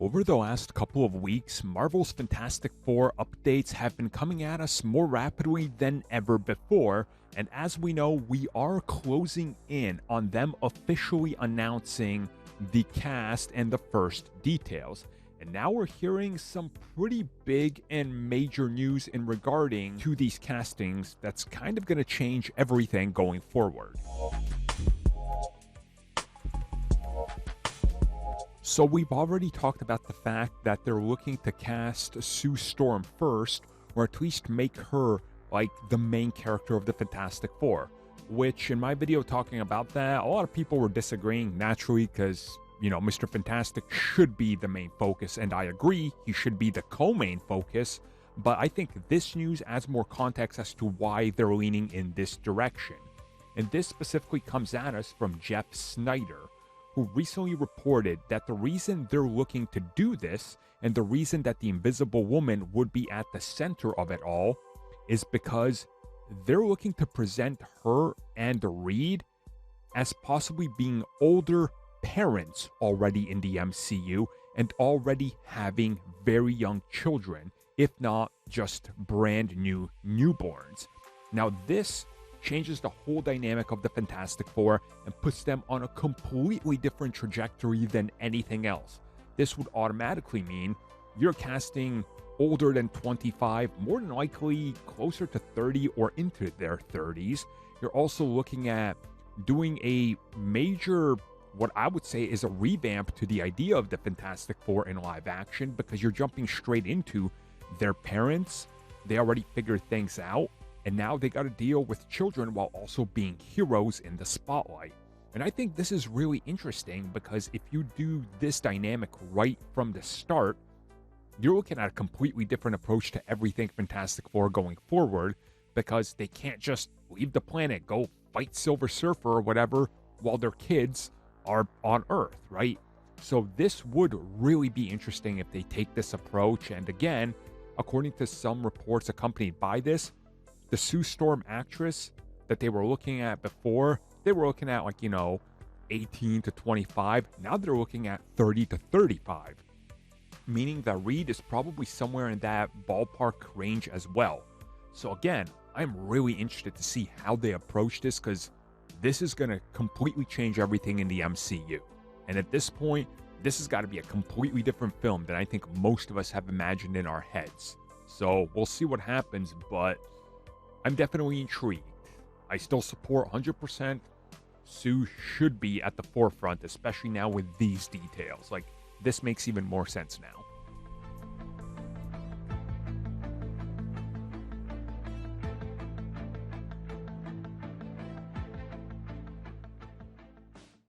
Over the last couple of weeks, Marvel's Fantastic Four updates have been coming at us more rapidly than ever before, and as we know, we are closing in on them officially announcing the cast and the first details. And now we're hearing some pretty big and major news in regarding to these castings that's kind of going to change everything going forward. So we've already talked about the fact that they're looking to cast Sue Storm first, or at least make her like the main character of the Fantastic Four, which in my video talking about that, a lot of people were disagreeing naturally because, Mr. Fantastic should be the main focus, and I agree, he should be the co-main focus, but I think this news adds more context as to why they're leaning in this direction. And this specifically comes at us from Jeff Snyder, who recently reported that the reason they're looking to do this, and the reason that the Invisible Woman would be at the center of it all, is because they're looking to present her and Reed as possibly being older parents already in the MCU and already having very young children, if not just brand new newborns. Now this changes the whole dynamic of the Fantastic Four and puts them on a completely different trajectory than anything else. This would automatically mean you're casting older than 25, more than likely closer to 30 or into their 30s. You're also looking at doing a major, what I would say is a revamp to the idea of the Fantastic Four in live action, because you're jumping straight into their parents. They already figured things out, and now they got to deal with children while also being heroes in the spotlight. And I think this is really interesting because if you do this dynamic right from the start, you're looking at a completely different approach to everything Fantastic Four going forward, because they can't just leave the planet, go fight Silver Surfer or whatever while their kids are on Earth, right? So this would really be interesting if they take this approach. And again, according to some reports accompanied by this, the Sue Storm actress that they were looking at before, they were looking at 18 to 25. Now they're looking at 30 to 35, meaning that Reed is probably somewhere in that ballpark range as well. So again, I'm really interested to see how they approach this, because this is going to completely change everything in the MCU. And at this point, this has got to be a completely different film than I think most of us have imagined in our heads. So we'll see what happens, but I'm definitely intrigued. I still support 100%. Sue should be at the forefront, especially now with these details. This makes even more sense now.